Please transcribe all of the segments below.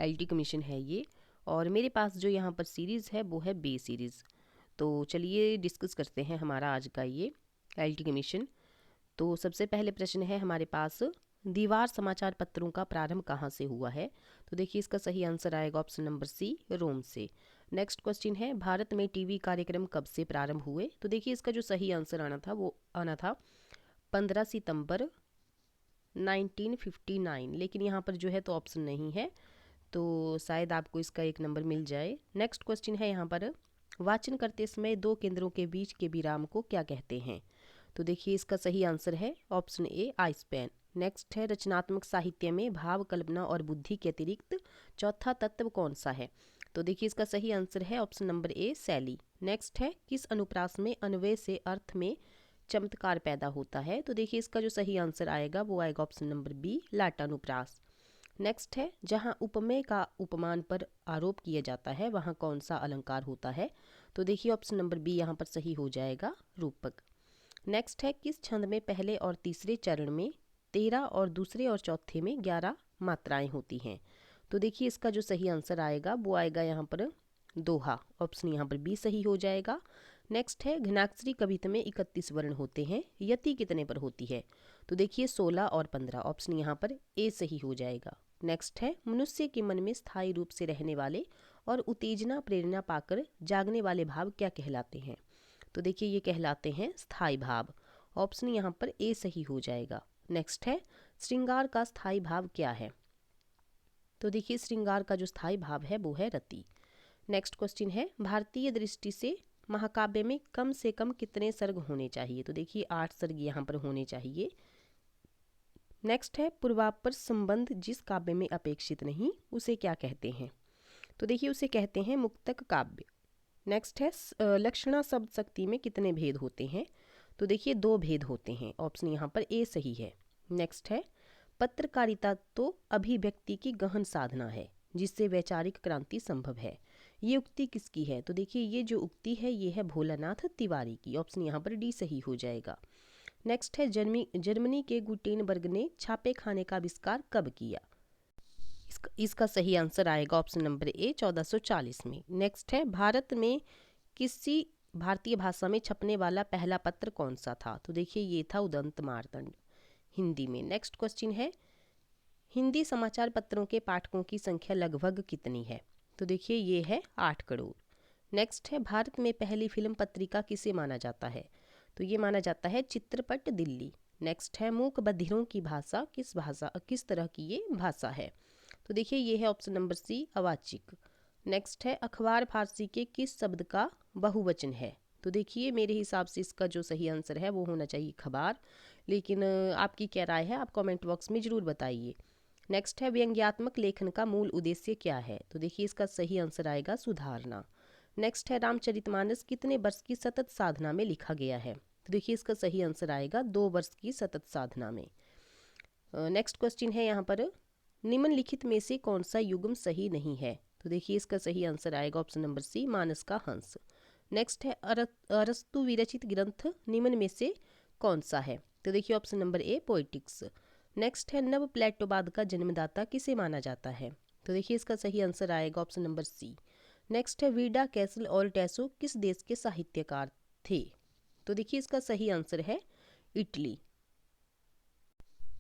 LT commission है ये, और मेरे पास जो यहाँ पर सीरीज़ है वो है बे सीरीज़। तो चलिए डिस्कस करते हैं हमारा आज का ये एलटी कमीशन। तो सबसे पहले प्रश्न है हमारे पास, दीवार समाचार पत्रों का प्रारंभ कहाँ से हुआ है? तो देखिए इसका सही आंसर आएगा ऑप्शन नंबर सी, रोम से। नेक्स्ट क्वेश्चन है, भारत में टीवी कार्यक्रम कब से प्रारंभ हुए? तो देखिए इसका जो सही आंसर आना था 15 सितंबर 1959, लेकिन यहाँ पर जो है तो ऑप्शन नहीं है, तो शायद आपको इसका एक नंबर मिल जाए। नेक्स्ट क्वेश्चन है यहाँ पर, वाचन करते समय दो केंद्रों के बीच के विराम को क्या कहते हैं? तो देखिए इसका सही आंसर है option A, I span. Next है, रचनात्मक साहित्य में भाव, कल्पना और बुद्धि के अतिरिक्त चौथा तत्व कौन सा है? तो देखिए इसका सही आंसर है ऑप्शन नंबर ए, शैली। नेक्स्ट है, किस अनुप्रास में अन्वय से अर्थ में चमत्कार पैदा होता है? तो देखिए इसका जो सही आंसर आएगा वो आएगा ऑप्शन नंबर बी, लाटानुप्रास। नेक्स्ट है, जहाँ उपमेय का उपमान पर आरोप किया जाता है वहाँ कौन सा अलंकार होता है? तो देखिए ऑप्शन नंबर बी यहाँ पर सही हो जाएगा, रूपक। नेक्स्ट है, किस छंद में पहले और तीसरे चरण में 13 और दूसरे और चौथे में 11 मात्राएं होती हैं? तो देखिए इसका जो सही आंसर आएगा वो आएगा यहाँ पर दोहा, ऑप्शन यहाँ पर बी सही हो जाएगा। नेक्स्ट है, घनाक्षरी कविता में 31 वर्ण होते हैं, यति कितने पर होती है? तो देखिए 16 और 15, ऑप्शन यहाँ पर ए सही हो जाएगा। नेक्स्ट है, मनुष्य के मन में स्थायी रूप से रहने वाले और उत्तेजना प्रेरणा पाकर जागने वाले भाव क्या कहलाते हैं? तो देखिए ये कहलाते हैं स्थायी भाव, ऑप्शन यहाँ पर ए सही हो जाएगा। नेक्स्ट है, श्रृंगार का स्थायी भाव क्या है? तो देखिए श्रृंगार का जो स्थायी भाव है वो है रति। नेक्स्ट क्वेश्चन है, भारतीय दृष्टि से महाकाव्य में कम से कम कितने सर्ग होने चाहिए? तो देखिए 8 सर्ग यहाँ पर होने चाहिए। नेक्स्ट है, पूर्वापर संबंध जिस काव्य में अपेक्षित नहीं उसे क्या कहते हैं? तो देखिए उसे कहते हैं मुक्तक काव्य। नेक्स्ट है, लक्षणा शब्द शक्ति में कितने भेद होते हैं? तो देखिए 2 भेद होते हैं, ऑप्शन यहाँ पर ए सही है। नेक्स्ट है, पत्रकारिता तो अभिव्यक्ति की गहन साधना है जिससे वैचारिक क्रांति संभव है, ये उक्ति किसकी है? तो देखिए ये जो उक्ति है ये है भोलानाथ तिवारी की, ऑप्शन यहाँ पर डी सही हो जाएगा। नेक्स्ट है, जर्मनी के गुटेनबर्ग ने छापे खाने का आविष्कार कब किया? इसका सही आंसर आएगा ऑप्शन नंबर ए, 1440 में। नेक्स्ट है, भारत में किसी भारतीय भाषा में छपने वाला पहला पत्र कौन सा था? तो देखिए ये था उदंत मार्तंड, हिंदी में। नेक्स्ट क्वेश्चन है, हिंदी समाचार पत्रों के पाठकों की संख्या लगभग कितनी है? तो देखिए ये है 8 करोड़। नेक्स्ट है, भारत में पहली फिल्म पत्रिका किसे माना जाता है? तो ये माना जाता है चित्रपट दिल्ली। नेक्स्ट है, मूक बधिरों की भाषा किस तरह की ये भाषा है? तो देखिए ये है ऑप्शन नंबर सी, अवाचिक। नेक्स्ट है, अखबार फारसी के किस शब्द का बहुवचन है? तो देखिए मेरे हिसाब से इसका जो सही आंसर है वो होना चाहिए खबार, लेकिन आपकी क्या राय है आप कमेंट बॉक्स में ज़रूर बताइए। नेक्स्ट है, व्यंग्यात्मक लेखन का मूल उद्देश्य क्या है? तो देखिए इसका सही आंसर आएगा सुधारना। नेक्स्ट है, रामचरितमानस कितने वर्ष की सतत साधना में लिखा गया है? तो देखिए इसका सही आंसर आएगा 2 वर्ष की सतत साधना में। नेक्स्ट क्वेश्चन है यहाँ पर, निम्नलिखित में से कौन सा युग्म सही नहीं है? तो देखिए इसका सही आंसर आएगा ऑप्शन नंबर सी, मानस का हंस। नेक्स्ट है, अरस्तु विरचित ग्रंथ निम्न में से कौन सा है? तो देखिए option number A, poetics. Next है, नव प्लेटोवाद का जन्मदाता किसे माना जाता है? तो देखिए इसका सही आंसर आएगा ऑप्शन नंबर सी। नेक्स्ट है, वीडा, कैसल और टैसो किस देश के साहित्यकार थे? तो देखिए इसका सही आंसर है इटली।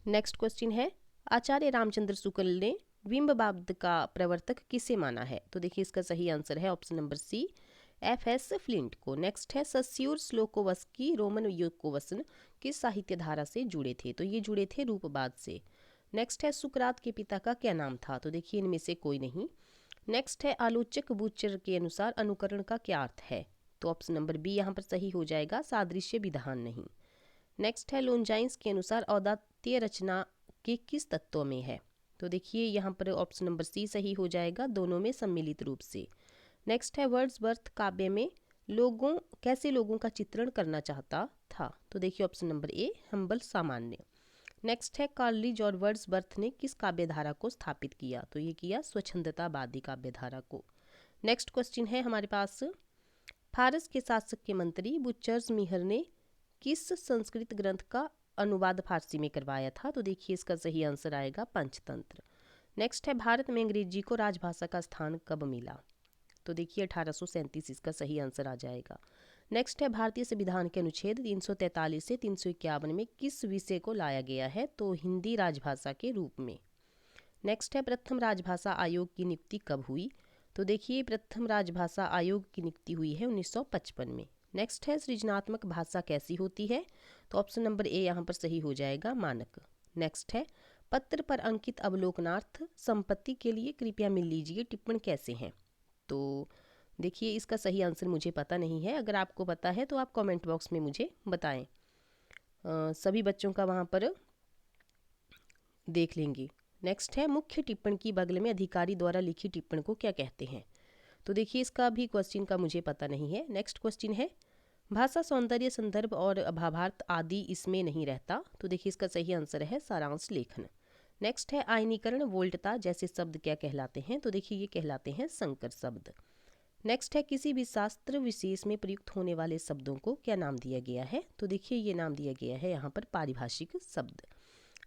नेक्स्ट क्वेश्चन है, आचार्य रामचंद्र शुक्ल ने बिंबवाद का प्रवर्तक किसे माना है? तो देखिए इसका सही आंसर है ऑप्शन नंबर सी, एफ.एस. फ्लिंट को। नेक्स्ट है, सस्यूर स्लोकोवस्की रोमन योकोवसन किस साहित्य धारा से जुड़े थे? तो ये जुड़े थे रूपवाद से। नेक्स्ट है, सुकरात के पिता का क्या नाम था? तो देखिए इनमें से कोई नहीं। नेक्स्ट है, आलोचक बूचर के अनुसार अनुकरण का क्या अर्थ है? तो ऑप्शन नंबर बी यहाँ पर सही हो जाएगा, सादृश्य विधान नहीं। नेक्स्ट है, लोनजाइंस के अनुसार औदात्य रचना के किस तत्वों में है? तो देखिए यहाँ पर ऑप्शन नंबर सी सही हो जाएगा, दोनों में सम्मिलित रूप से। नेक्स्ट है, वर्ड्सवर्थ काव्य में कैसे लोगों का चित्रण करना चाहता था? तो देखिए ऑप्शन नंबर ए, हम्बल सामान्य। नेक्स्ट है, कॉलरिज और वर्ड्सवर्थ ने किस काव्य धारा को स्थापित किया? तो ये किया स्वच्छंदतावादी काव्य धारा को। नेक्स्ट क्वेश्चन है हमारे पास, फारस के शासक के मंत्री बुचर्स मिहर ने किस संस्कृत ग्रंथ का अनुवाद फारसी में करवाया था? तो देखिए इसका सही आंसर आएगा पंचतंत्र। नेक्स्ट है भारत में अंग्रेजी को राजभाषा का स्थान कब मिला? तो देखिए 1837 इसका सही आंसर आ जाएगा। नेक्स्ट है भारतीय संविधान के अनुच्छेद 343 से 351 में किस विषय को लाया गया है? तो हिंदी राजभाषा के रूप में। नेक्स्ट है प्रथम राजभाषा आयोग की नियुक्ति कब हुई? तो देखिए प्रथम राजभाषा आयोग की नियुक्ति हुई है 1955 में। नेक्स्ट है सृजनात्मक भाषा कैसी होती है? तो ऑप्शन नंबर ए यहाँ पर सही हो जाएगा, मानक। नेक्स्ट है पत्र पर अंकित अवलोकनार्थ संपत्ति के लिए कृपया मिल लीजिए टिप्पण कैसे हैं? तो देखिए इसका सही आंसर मुझे पता नहीं है, अगर आपको पता है तो आप कमेंट बॉक्स में मुझे बताएं। सभी बच्चों का वहाँ पर देख लेंगे। नेक्स्ट है मुख्य टिप्पण की बगल में अधिकारी द्वारा लिखी टिप्पण को क्या कहते हैं? तो देखिए इसका भी क्वेश्चन का मुझे पता नहीं है। नेक्स्ट क्वेश्चन है भाषा सौंदर्य संदर्भ और भावार्थ आदि इसमें नहीं रहता। तो देखिए इसका सही आंसर है सारांश लेखन। नेक्स्ट है आयनीकरण वोल्टता जैसे शब्द क्या कहलाते हैं? तो देखिए ये कहलाते हैं संकर शब्द। नेक्स्ट है किसी भी शास्त्र विशेष में प्रयुक्त होने वाले शब्दों को क्या नाम दिया गया है? तो देखिए ये नाम दिया गया है यहाँ पर पारिभाषिक शब्द।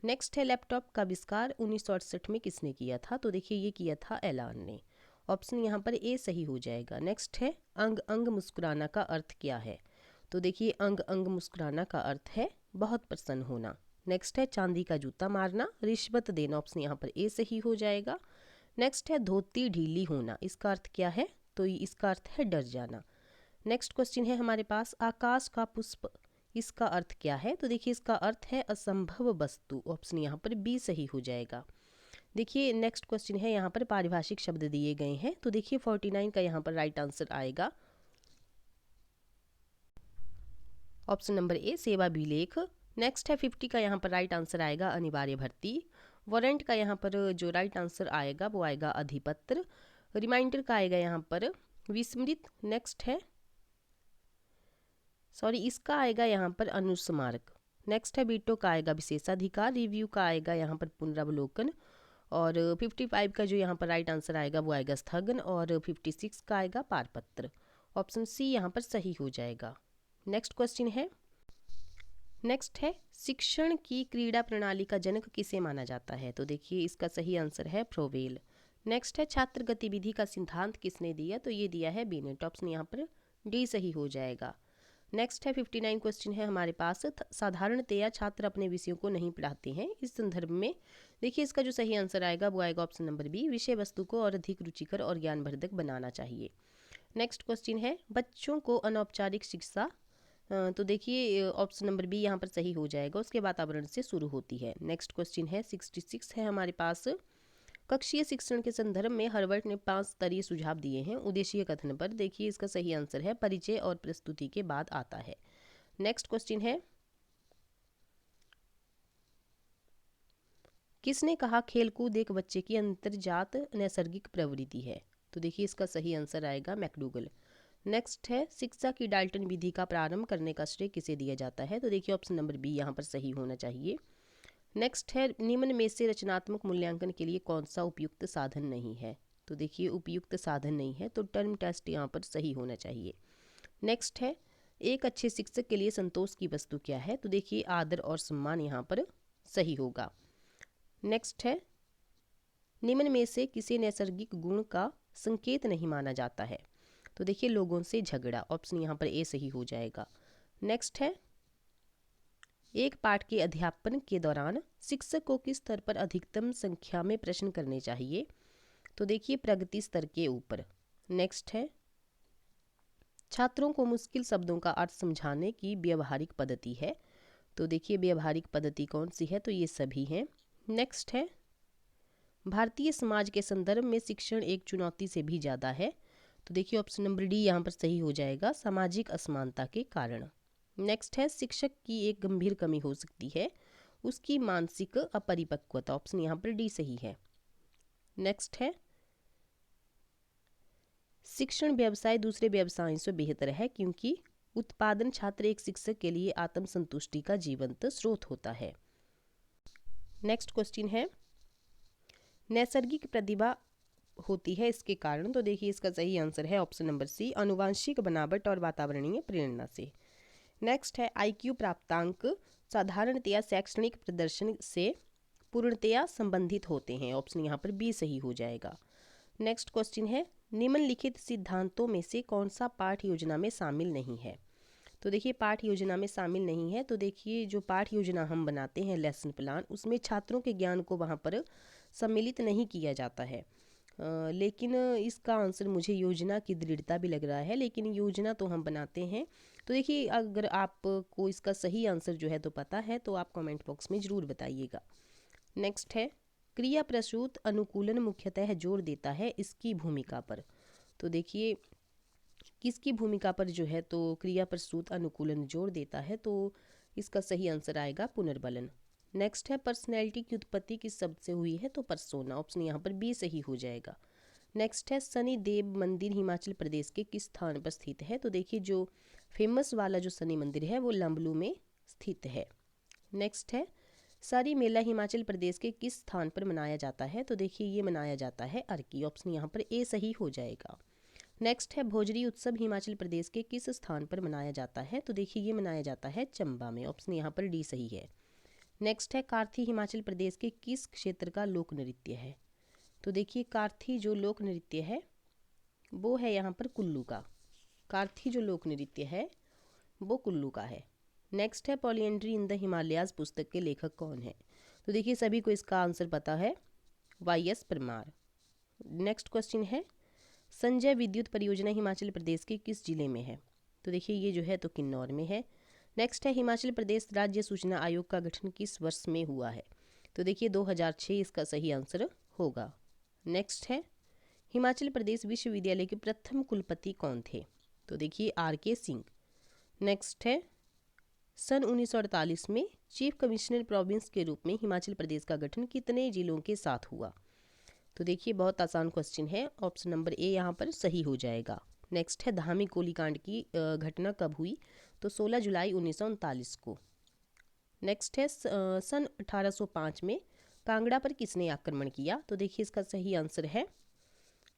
नेक्स्ट है लैपटॉप का आविष्कार 1968 में किसने किया था? तो देखिए ये किया था एलान ने। ऑप्शन यहाँ पर ए सही हो जाएगा। नेक्स्ट है अंग अंग मुस्कुराना का अर्थ क्या है? तो देखिए अंग अंग मुस्कुराना का अर्थ है बहुत प्रसन्न होना। नेक्स्ट है चांदी का जूता मारना, रिश्वत देना। ऑप्शन यहाँ पर ए सही हो जाएगा। नेक्स्ट है धोती ढीली होना, इसका अर्थ क्या है? तो इसका अर्थ है डर जाना। नेक्स्ट क्वेश्चन है हमारे पास आकाश का पुष्प, इसका अर्थ क्या है? तो देखिए इसका अर्थ है असंभव वस्तु। ऑप्शन यहाँ पर बी सही हो जाएगा। देखिए नेक्स्ट क्वेश्चन है यहाँ पर पारिभाषिक शब्द दिए गए हैं। तो देखिए 49 का यहाँ पर राइट आंसर आएगा ऑप्शन नंबर ए सेवा अभिलेख। नेक्स्ट है 50 का यहाँ पर राइट आंसर आएगा अनिवार्य भर्ती। वारंट का यहाँ पर जो राइट आंसर आएगा वो आएगा अधिपत्र। रिमाइंडर का आएगा यहाँ पर विस्मृत। नेक्स्ट है इसका आएगा यहाँ पर अनुस्मारक। नेक्स्ट है वीटो का आएगा विशेषाधिकार। रिव्यू का आएगा यहाँ पर पुनरावलोकन। और 55 का जो यहाँ पर राइट आंसर आएगा वो आएगा स्थगन। और 56 का आएगा पारपत्र। ऑप्शन सी यहाँ पर सही हो जाएगा। नेक्स्ट क्वेश्चन है नेक्स्ट है शिक्षण की क्रीड़ा प्रणाली का जनक किसे माना जाता है? तो देखिए इसका सही आंसर है फ्रोवेल। नेक्स्ट है छात्र गतिविधि का सिद्धांत किसने दिया? तो ये दिया है बीनेट। ऑप्शन यहाँ पर डी सही हो जाएगा। नेक्स्ट है 59 क्वेश्चन है हमारे पास साधारणतया छात्र अपने विषयों को नहीं पढ़ाते हैं, इस संदर्भ में देखिए इसका जो सही आंसर आएगा वो आएगा ऑप्शन नंबर बी विषय वस्तु को और अधिक रुचिकर और ज्ञानवर्धक बनाना चाहिए। नेक्स्ट क्वेश्चन है बच्चों को अनौपचारिक शिक्षा, तो देखिए ऑप्शन नंबर बी यहाँ पर सही हो जाएगा, उसके वातावरण से शुरू होती है। नेक्स्ट क्वेश्चन है 66 है हमारे पास कक्षीय शिक्षण के संदर्भ में हर्बर्ट ने 5 स्तरीय सुझाव दिए हैं उद्देशीय कथन पर। देखिए इसका सही आंसर है परिचय और प्रस्तुति के बाद आता है। नेक्स्ट क्वेश्चन है किसने कहा खेलकूद एक बच्चे की अंतर्जात नैसर्गिक प्रवृत्ति है? तो देखिए इसका सही आंसर आएगा मैकडूगल। नेक्स्ट है शिक्षा की डाल्टन विधि का प्रारंभ करने का श्रेय किसे दिया जाता है? तो देखिए ऑप्शन नंबर बी यहाँ पर सही होना चाहिए। नेक्स्ट है निम्न में से रचनात्मक मूल्यांकन के लिए कौन सा उपयुक्त साधन नहीं है? तो देखिए उपयुक्त साधन नहीं है तो टर्म टेस्ट यहाँ पर सही होना चाहिए। नेक्स्ट है एक अच्छे शिक्षक के लिए संतोष की वस्तु क्या है? तो देखिए आदर और सम्मान यहाँ पर सही होगा। नेक्स्ट है निम्न में से किसी नैसर्गिक गुण का संकेत नहीं माना जाता है? तो देखिए लोगों से झगड़ा। ऑप्शन यहाँ पर ए सही हो जाएगा। नेक्स्ट है एक पाठ के अध्यापन के दौरान शिक्षक को किस स्तर पर अधिकतम संख्या में प्रश्न करने चाहिए? तो देखिए प्रगति स्तर के ऊपर। नेक्स्ट है छात्रों को मुश्किल शब्दों का अर्थ समझाने की व्यवहारिक पद्धति है। तो देखिए व्यवहारिक पद्धति कौन सी है? तो ये सभी हैं। नेक्स्ट है भारतीय समाज के संदर्भ में शिक्षण एक चुनौती से भी ज़्यादा है। तो देखिए ऑप्शन नंबर डी यहाँ पर सही हो जाएगा सामाजिक असमानता के कारण। नेक्स्ट है शिक्षक की एक गंभीर कमी हो सकती है उसकी मानसिक अपरिपक्वता। ऑप्शन यहाँ पर डी सही है। नेक्स्ट है शिक्षण व्यवसाय दूसरे व्यवसायों से बेहतर है क्योंकि उत्पादन छात्र एक शिक्षक के लिए आत्मसंतुष्टि का जीवंत स्रोत होता है। नेक्स्ट क्वेश्चन है नैसर्गिक प्रतिभा होती है इसके कारण। तो देखिए इसका सही आंसर है ऑप्शन नंबर सी आनुवांशिक बनावट और वातावरणीय प्रेरणा से। नेक्स्ट है आईक्यू प्राप्तांक साधारणतया शैक्षणिक प्रदर्शन से पूर्णतया संबंधित होते हैं। ऑप्शन यहाँ पर बी सही हो जाएगा। नेक्स्ट क्वेश्चन है, निम्नलिखित सिद्धांतों में से कौन सा पाठ योजना में शामिल नहीं है। तो देखिए पाठ योजना में शामिल नहीं है, तो देखिए जो पाठ योजना हम बनाते हैं लेसन प्लान, उसमें छात्रों के ज्ञान को वहाँ पर सम्मिलित नहीं किया जाता है। लेकिन इसका आंसर मुझे योजना की दृढ़ता भी लग रहा है, लेकिन योजना तो हम बनाते हैं। तो देखिए अगर आपको इसका सही आंसर जो है तो पता है तो आप कमेंट बॉक्स में ज़रूर बताइएगा। नेक्स्ट है, क्रिया प्रसूत अनुकूलन मुख्यतः जोर देता है इसकी भूमिका पर। तो देखिए किसकी भूमिका पर जो है तो क्रिया प्रसूत अनुकूलन जोर देता है, तो इसका सही आंसर आएगा पुनर्बलन। नेक्स्ट है, पर्सनैलिटी की उत्पत्ति किस शब्द से हुई है, तो परसोना। ऑप्शन यहाँ पर बी सही हो जाएगा। नेक्स्ट है, शनि देव मंदिर हिमाचल प्रदेश के किस स्थान पर स्थित है। तो देखिए जो फेमस वाला जो शनि मंदिर है वो लंबलू में स्थित है। नेक्स्ट है, सारी मेला हिमाचल प्रदेश के किस स्थान पर मनाया जाता है। तो देखिए ये मनाया जाता है अर्की। ऑप्शन यहाँ पर ए सही हो जाएगा। नेक्स्ट है, भोजरी उत्सव हिमाचल प्रदेश के किस स्थान पर मनाया जाता है। तो देखिए ये मनाया जाता है चंबा में। ऑप्शन यहाँ पर डी सही है। नेक्स्ट है, कार्थी हिमाचल प्रदेश के किस क्षेत्र का लोक नृत्य है। तो देखिए कार्थी जो लोक नृत्य है वो है यहाँ पर कुल्लू का। कार्थी जो लोक नृत्य है वो कुल्लू का है। नेक्स्ट है, पॉलिएंड्री इन द हिमालयाज पुस्तक के लेखक कौन है। तो देखिए सभी को इसका आंसर पता है, वाई.एस. परमार। नेक्स्ट क्वेश्चन है, संजय विद्युत परियोजना हिमाचल प्रदेश के किस जिले में है। तो देखिए ये जो है तो किन्नौर में है। नेक्स्ट है, हिमाचल प्रदेश राज्य सूचना आयोग का गठन किस वर्ष में हुआ है। तो देखिए 2006 इसका सही आंसर होगा। नेक्स्ट है, हिमाचल प्रदेश विश्वविद्यालय के प्रथम कुलपति कौन थे। तो देखिए R.K. सिंह। नेक्स्ट है, सन 1948 में चीफ कमिश्नर प्रोविंस के रूप में हिमाचल प्रदेश का गठन कितने जिलों के साथ हुआ। तो देखिए बहुत आसान क्वेश्चन है, ऑप्शन नंबर ए यहाँ पर सही हो जाएगा। नेक्स्ट है, धामी गोलीकांड की घटना कब हुई। तो 16 जुलाई 1939 को। नेक्स्ट है, सन 1805 में कांगड़ा पर किसने आक्रमण किया। तो देखिए इसका सही आंसर है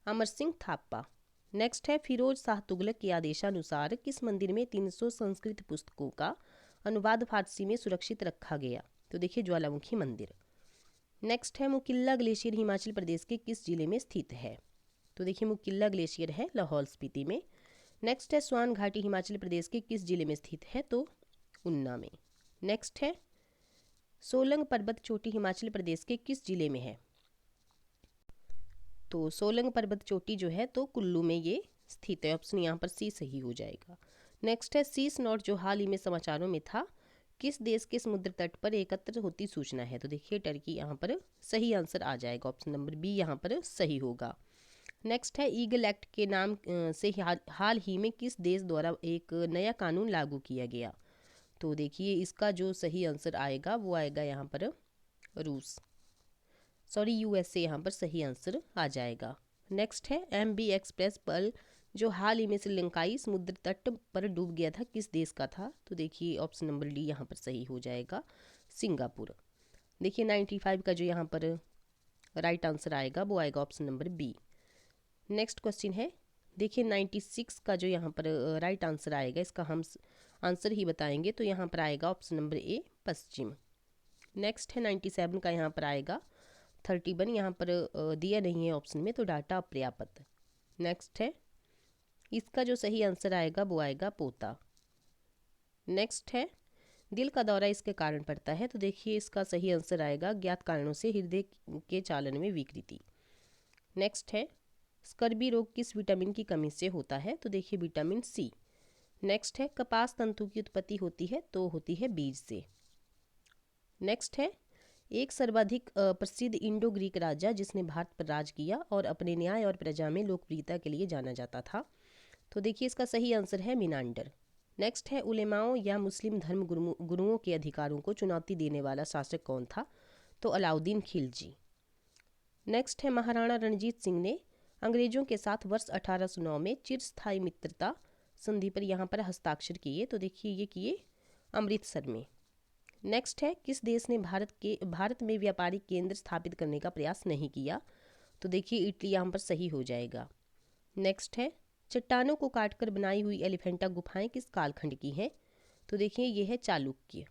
अमर सिंह थापा। नेक्स्ट है, फिरोज शाह तुगलक के आदेशानुसार किस मंदिर में 300 संस्कृत पुस्तकों का अनुवाद फारसी में सुरक्षित रखा गया। तो देखिए ज्वालामुखी मंदिर। नेक्स्ट है, मुकिल्ला ग्लेशियर हिमाचल प्रदेश के किस जिले में स्थित है। तो देखिए मुकिल्ला ग्लेशियर है लाहौल स्पीति में। नेक्स्ट है, स्वान घाटी हिमाचल प्रदेश के किस जिले में स्थित है। तो ऊना में। नेक्स्ट है, सोलंग पर्वत चोटी हिमाचल प्रदेश के किस जिले में है। तो सोलंग पर्वत चोटी जो है तो कुल्लू में ये स्थित है। ऑप्शन यहाँ पर सी सही हो जाएगा। नेक्स्ट है, शीश नोट जो हाल ही में समाचारों में था किस देश के समुद्र तट पर एकत्र होती सूचना है। तो देखिए टर्की यहाँ पर सही आंसर आ जाएगा। ऑप्शन नंबर बी यहाँ पर सही होगा। नेक्स्ट है, ईगल एक्ट के नाम से हाल ही में किस देश द्वारा एक नया कानून लागू किया गया। तो देखिए इसका जो सही आंसर आएगा वो आएगा यहाँ पर रूस, सॉरी USA यहाँ पर सही आंसर आ जाएगा। नेक्स्ट है, MV एक्सप्रेस पल जो हाल ही में श्रीलंकाई समुद्र तट पर डूब गया था किस देश का था। तो देखिए ऑप्शन नंबर डी यहाँ पर सही हो जाएगा, सिंगापुर। देखिए 95 का जो यहाँ पर राइट आंसर आएगा वो आएगा option number B. Next question है, देखिए 96 का जो यहाँ पर राइट आंसर आएगा, इसका हम आंसर ही बताएंगे, तो यहाँ पर आएगा option number A Paschim. Next है 97 का यहाँ पर आएगा 31, यहाँ पर दिया नहीं है ऑप्शन में तो डाटा अपर्याप्त। नेक्स्ट है, इसका जो सही आंसर आएगा वो आएगा पोता। नेक्स्ट है, दिल का दौरा इसके कारण पड़ता है। तो देखिए इसका सही आंसर आएगा ज्ञात कारणों से हृदय के चालन में विकृति। नेक्स्ट है, स्कर्बी रोग किस विटामिन की कमी से होता है। तो देखिए विटामिन सी। नेक्स्ट है, कपास तंतु की उत्पत्ति होती है तो होती है बीज से। नेक्स्ट है, एक सर्वाधिक प्रसिद्ध इंडो ग्रीक राजा जिसने भारत पर राज किया और अपने न्याय और प्रजा में लोकप्रियता के लिए जाना जाता था। तो देखिए इसका सही आंसर है मिनांडर। नेक्स्ट है, उलेमाओं या मुस्लिम धर्म गुरुओं के अधिकारों को चुनौती देने वाला शासक कौन था। तो अलाउद्दीन खिलजी। नेक्स्ट है, महाराणा रणजीत सिंह ने अंग्रेजों के साथ वर्ष 1809 में चिरस्थायी मित्रता संधि पर यहाँ पर हस्ताक्षर किए। तो देखिए ये किए अमृतसर में। नेक्स्ट है, किस देश ने भारत में व्यापारिक केंद्र स्थापित करने का प्रयास नहीं किया। तो देखिए इटली यहाँ पर सही हो जाएगा। नेक्स्ट है, चट्टानों को काटकर बनाई हुई एलिफेंटा गुफाएं किस कालखंड की हैं। तो देखिए ये है चालुक्य।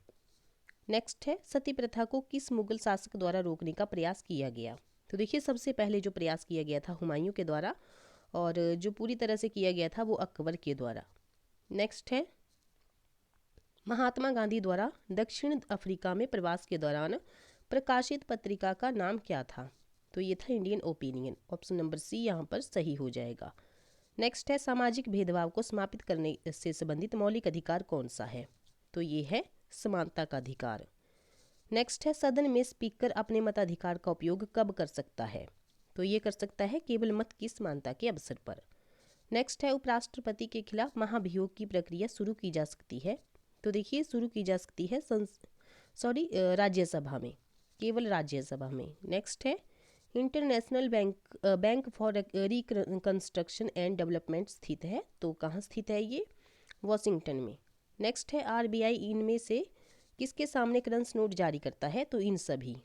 नेक्स्ट है सती प्रथा को किस मुगल शासक द्वारा रोकने का प्रयास किया गया। तो देखिए सबसे पहले जो प्रयास किया गया था हुमायूं के द्वारा, और जो पूरी तरह से किया गया था वो अकबर के द्वारा। नेक्स्ट है महात्मा गांधी द्वारा दक्षिण अफ्रीका में प्रवास के दौरान प्रकाशित पत्रिका का नाम क्या था। तो ये था Indian Opinion. Option number C यहाँ पर सही हो जाएगा। नेक्स्ट है सामाजिक भेदभाव को समाप्त करने से संबंधित मौलिक अधिकार कौन सा है। तो ये है समानता का अधिकार। नेक्स्ट है सदन में स्पीकर अपने मताधिकार का उपयोग कब कर सकता है। तो ये कर सकता है केवल मत की समानता के अवसर पर। नेक्स्ट है उपराष्ट्रपति के खिलाफ महाभियोग की प्रक्रिया शुरू की जा सकती है। तो देखिए शुरू की जा सकती है राज्यसभा में, केवल राज्यसभा में। नेक्स्ट है international bank for reconstruction and development स्थित है। तो कहाँ स्थित है ये, वॉशिंगटन में। नेक्स्ट है आरबीआई इनमें से किसके सामने करंस नोट जारी करता है। तो इन सभी।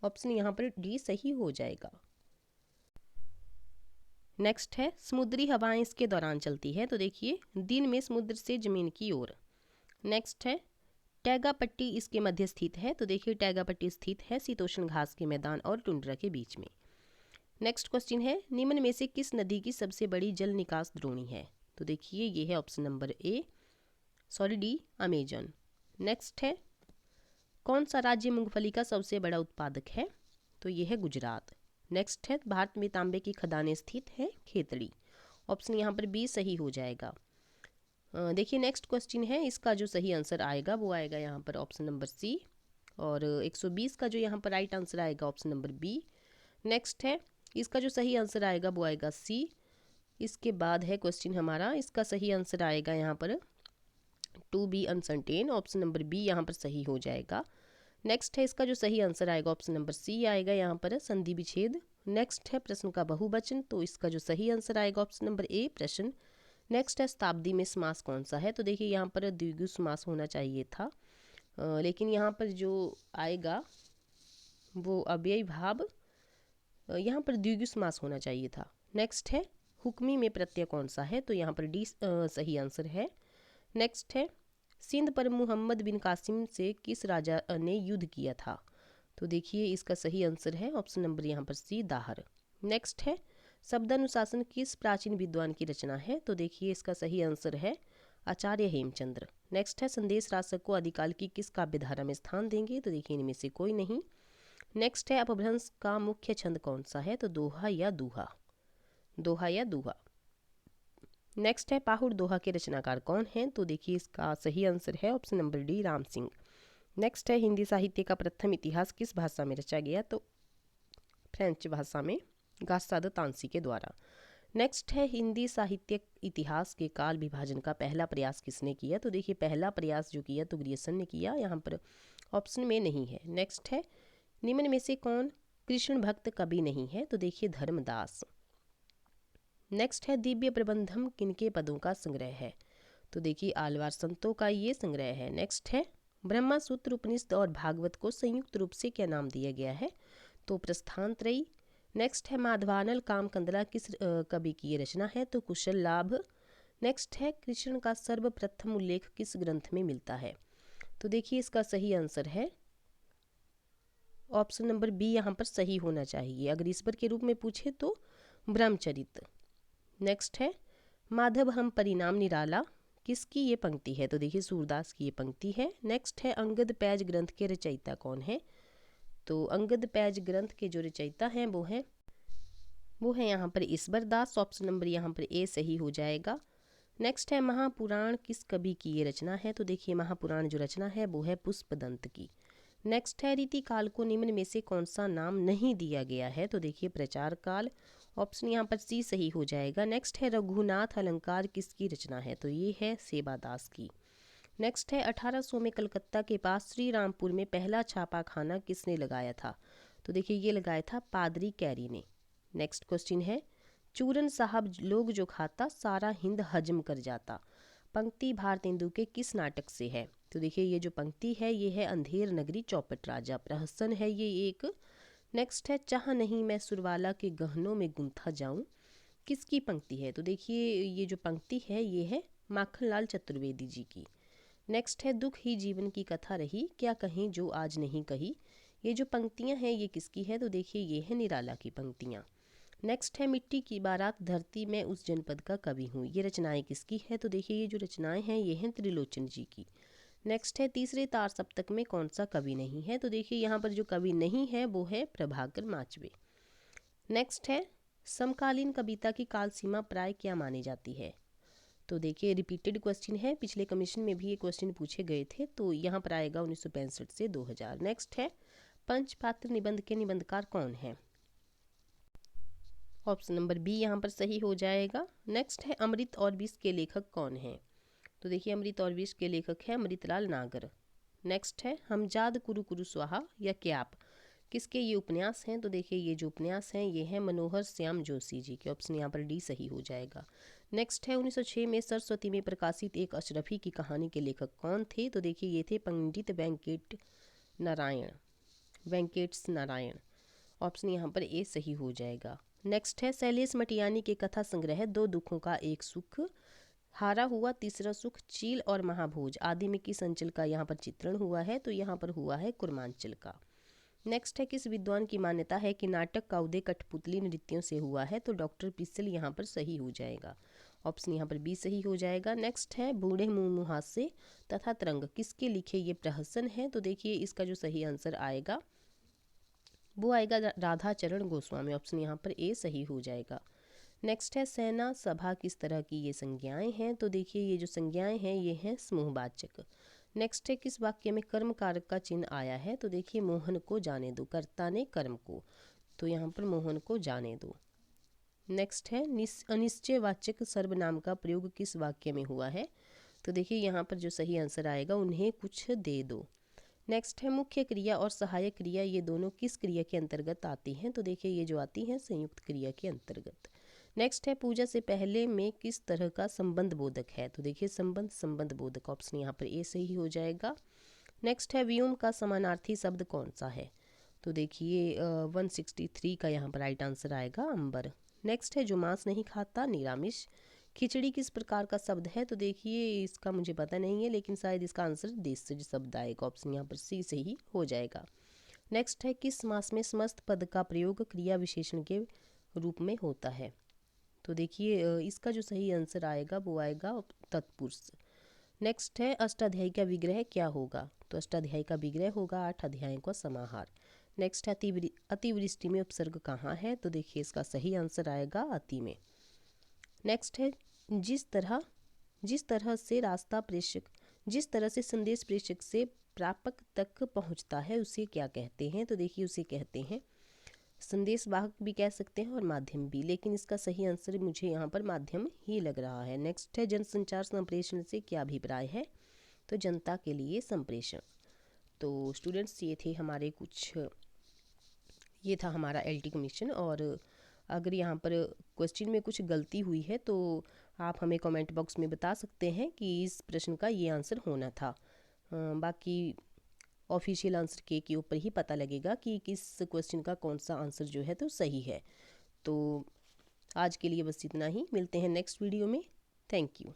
ऑप्शन यहाँ पर डी सही हो जाएगा। नेक्स्ट है समुद्री हवाएं इसके दौरान चलती है। तो देखिए दिन में समुद्र से जमीन की ओर। नेक्स्ट है टैगा पट्टी इसके मध्य स्थित है। तो देखिए टैगा पट्टी स्थित है शीतोष्ण घास के मैदान और टुंड्रा के बीच में। नेक्स्ट क्वेश्चन है निम्न में से किस नदी की सबसे बड़ी जल निकास द्रोणी है। तो देखिए ये है option number D Amazon. Next है कौन सा राज्य मूंगफली का सबसे बड़ा उत्पादक है। तो ये है गुजरात। नेक्स्ट है भारत में तांबे की खदानें स्थित है, खेतड़ी। ऑप्शन यहाँ पर बी सही हो जाएगा। देखिए नेक्स्ट क्वेश्चन है, इसका जो सही आंसर आएगा वो आएगा यहाँ पर ऑप्शन नंबर सी, और 120 का जो यहाँ पर राइट आंसर आएगा ऑप्शन नंबर बी। नेक्स्ट है इसका जो सही आंसर आएगा वो आएगा सी। इसके बाद है क्वेश्चन हमारा, इसका सही आंसर आएगा यहाँ पर to be uncertain. Option number B यहाँ पर सही हो जाएगा। नेक्स्ट है इसका जो सही आंसर आएगा ऑप्शन नंबर सी आएगा यहाँ पर संधि विच्छेद। नेक्स्ट है प्रश्न का बहुवचन। तो इसका जो सही आंसर आएगा ऑप्शन नंबर ए प्रश्न। नेक्स्ट है शताब्दी में समास कौन सा है। तो देखिए यहाँ पर द्विगु समास होना चाहिए था, लेकिन यहाँ पर जो आएगा वो अव्ययी भाव, यहाँ पर द्विगु समास होना चाहिए था। नेक्स्ट है हुक्मी में प्रत्यय कौन सा है। तो यहाँ पर डी सही आंसर है। नेक्स्ट है सिंध पर मोहम्मद बिन कासिम से किस राजा ने युद्ध किया था। तो देखिए इसका सही आंसर है ऑप्शन नंबर यहाँ पर सी दाहर। नेक्स्ट है शब्दानुशासन किस प्राचीन विद्वान की रचना है। तो देखिए इसका सही आंसर है आचार्य हेमचंद्र। नेक्स्ट है संदेश राशक को आदिकाल की किस काव्यधारा में स्थान देंगे। तो देखिए इनमें से कोई नहीं। नेक्स्ट है अपभ्रंश का मुख्य छंद कौन सा है। तो दोहा या दूहा, दोहा या दूहा। नेक्स्ट है पाहुड़ दोहा के रचनाकार कौन हैं। तो देखिए इसका सही आंसर है option number D Ram Singh. Next है हिंदी साहित्य का प्रथम इतिहास किस भाषा में रचा गया। तो फ्रेंच भाषा में गास्ता द तांसी के द्वारा। नेक्स्ट है हिंदी साहित्य इतिहास के काल विभाजन का पहला प्रयास किसने किया। तो देखिए पहला प्रयास जो किया तो ग्रियर्सन ने किया, यहाँ पर ऑप्शन में नहीं है। नेक्स्ट है निम्न में से कौन कृष्ण भक्त कवि नहीं है। तो देखिए धर्मदास। नेक्स्ट है दिव्य प्रबंधम किनके पदों का संग्रह है। तो देखिए आलवार संतों का ये संग्रह है। नेक्स्ट है ब्रह्मा सूत्र उपनिषद और भागवत को संयुक्त रूप से क्या नाम दिया गया है। तो प्रस्थान त्रयी। नेक्स्ट है माधवानल कामकंदला किस कवि की रचना है। तो कुशल लाभ। नेक्स्ट है कृष्ण का सर्वप्रथम उल्लेख किस ग्रंथ में मिलता है। तो देखिए इसका सही आंसर है ऑप्शन नंबर बी यहाँ पर सही होना चाहिए। अगर ईश्वर के रूप में पूछे तो ब्रह्मचरित। नेक्स्ट है माधव हम परिणाम निराला किसकी ये पंक्ति है। तो देखिए सूरदास की ये पंक्ति है। नेक्स्ट है अंगद पैज ग्रंथ के रचयिता कौन है। तो अंगद पैज ग्रंथ के जो रचयिता हैं वो है यहाँ पर ईश्वर दास। ऑप्शन नंबर यहाँ पर ए सही हो जाएगा। नेक्स्ट है महापुराण किस कवि की ये रचना है। तो देखिए महापुराण जो रचना है वो है पुष्पदंत की। नेक्स्ट है रीति काल को निम्न में से कौन सा नाम नहीं दिया गया है। तो देखिए प्रचार काल। ऑप्शन यहाँ पर सी सही हो जाएगा। नेक्स्ट है रघुनाथ अलंकार किसकी रचना है। तो ये है सेवादास की। नेक्स्ट है 1800 में कलकत्ता के पास श्री रामपुर में पहला छापाखाना किसने लगाया था। तो देखिए ये लगाया था पादरी कैरी ने। नेक्स्ट क्वेश्चन है चूरन साहब लोग जो खाता सारा हिंद हजम कर जाता पंक्ति भारतेंदु के किस नाटक से है। तो देखिए ये जो पंक्ति है ये है अंधेर नगरी चौपट राजा प्रहसन है ये एक। नेक्स्ट है चाह नहीं मैं सुरवाला के गहनों में गुंथा जाऊं किसकी पंक्ति है। तो देखिए ये जो पंक्ति है ये है माखनलाल चतुर्वेदी जी की। नेक्स्ट है दुख ही जीवन की कथा रही, क्या कहें जो आज नहीं कही। ये जो पंक्तियां हैं ये किसकी है, तो देखिए ये है निराला की पंक्तियां। नेक्स्ट है मिट्टी की बारात धरती में उस जनपद का कवि हूँ, ये रचनाएं किसकी है, तो देखिए ये जो रचनाएं हैं ये हैं त्रिलोचन जी की। नेक्स्ट है तीसरे तार सप्तक में कौन सा कवि नहीं है, तो देखिए यहाँ पर जो कवि नहीं है वो है प्रभाकर माचवे। नेक्स्ट है समकालीन कविता की काल सीमा प्राय क्या मानी जाती है, तो देखिए रिपीटेड क्वेश्चन है, पिछले कमीशन में भी ये क्वेश्चन पूछे गए थे, तो यहाँ पर आएगा 1965 से 2000। नेक्स्ट है पंचपात्र निबंध के निबंधकार कौन है, ऑप्शन नंबर बी यहाँ पर सही हो जाएगा। नेक्स्ट है अमृत और विष के लेखक कौन है, तो देखिए अमृत और विष के लेखक है अमृतलाल नागर। नेक्स्ट है हम जाद कुरु कुरु स्वाहा या क्याप, किसके ये उपन्यास हैं, तो देखिए ये जो उपन्यास हैं ये हैं मनोहर श्याम जोशी जी के, ऑप्शन यहाँ पर डी सही हो जाएगा। नेक्स्ट है 1906 में सरस्वती में प्रकाशित एक अशरफी की कहानी के लेखक कौन थे, तो देखिए ये थे पंडित वेंकटेश नारायण, ऑप्शन यहाँ पर ए सही हो जाएगा। नेक्स्ट है शैलेश मटियानी के कथा संग्रह दो दुखों का एक सुख, हारा हुआ तीसरा सुख, चील और महाभोज आदि में किस अंचल का यहाँ पर चित्रण हुआ है, तो यहाँ पर हुआ है कुर्मांचल का। नेक्स्ट है किस विद्वान की मान्यता है कि नाटक का उदय कठपुतली नृत्यों से हुआ है, तो डॉक्टर पिस्सल यहाँ पर सही हो जाएगा, ऑप्शन यहाँ पर बी सही हो जाएगा। नेक्स्ट है बूढ़े मुँह मुहासे तथा तरंग किसके लिखे ये प्रहसन है, तो देखिए इसका जो सही आंसर आएगा वो आएगा राधा चरण गोस्वामी, ऑप्शन यहाँ पर ए सही हो जाएगा। नेक्स्ट है सेना सभा किस तरह की ये संज्ञाएं हैं, तो देखिए ये जो संज्ञाएं हैं ये हैं समूहवाचक। नेक्स्ट है किस वाक्य में कर्म कारक का चिन्ह आया है, तो देखिए मोहन को जाने दो, कर्ता ने कर्म को, तो यहाँ पर मोहन को जाने दो। नेक्स्ट है अनिश्चयवाचक सर्वनाम का प्रयोग किस वाक्य में हुआ है, तो देखिए यहाँ पर जो सही आंसर आएगा उन्हें कुछ दे दो। नेक्स्ट है मुख्य क्रिया और सहायक क्रिया ये दोनों किस क्रिया के अंतर्गत आती हैं, तो देखिए ये जो आती हैं संयुक्त क्रिया के अंतर्गत। नेक्स्ट है पूजा से पहले में किस तरह का संबंध बोधक है, तो देखिए संबंध बोधक, ऑप्शन यहाँ पर ए सही हो जाएगा। नेक्स्ट है व्योम का समानार्थी शब्द कौन सा है, तो देखिए 163 का यहाँ पर राइट आंसर आएगा अंबर। नेक्स्ट है जो मांस नहीं खाता निरामिष, खिचड़ी किस प्रकार का शब्द है, तो देखिए इसका मुझे पता नहीं है लेकिन शायद इसका आंसर देशज शब्द आएगा, ऑप्शन यहाँ पर सी सही हो जाएगा। नेक्स्ट है किस समास में समस्त पद का प्रयोग क्रिया विशेषण के रूप में होता है, तो देखिए इसका जो सही आंसर आएगा वो आएगा तत्पुरुष। नेक्स्ट है अष्टाध्यायी का विग्रह क्या होगा, तो अष्टाध्यायी का विग्रह होगा 8 अध्यायों का समाहार। नेक्स्ट है अतिवृष्टि में उपसर्ग कहाँ है, तो देखिए इसका सही आंसर आएगा अति में। नेक्स्ट है जिस तरह से संदेश प्रेषक से प्रापक तक पहुंचता है उसे क्या कहते हैं, तो देखिए उसे कहते हैं संदेश वाहक भी कह सकते हैं और माध्यम भी, लेकिन इसका सही आंसर मुझे यहाँ पर माध्यम ही लग रहा है। नेक्स्ट है जनसंचार संप्रेषण से क्या अभिप्राय है, तो जनता के लिए संप्रेषण। तो स्टूडेंट्स ये था हमारा एलटी कमीशन, और अगर यहाँ पर क्वेश्चन में कुछ गलती हुई है तो आप हमें कमेंट बॉक्स में बता सकते हैं कि इस प्रश्न का ये आंसर होना था। बाकी ऑफिशियल आंसर के ऊपर ही पता लगेगा कि किस क्वेश्चन का कौन सा आंसर जो है तो सही है। तो आज के लिए बस इतना ही, मिलते हैं नेक्स्ट वीडियो में। Thank you.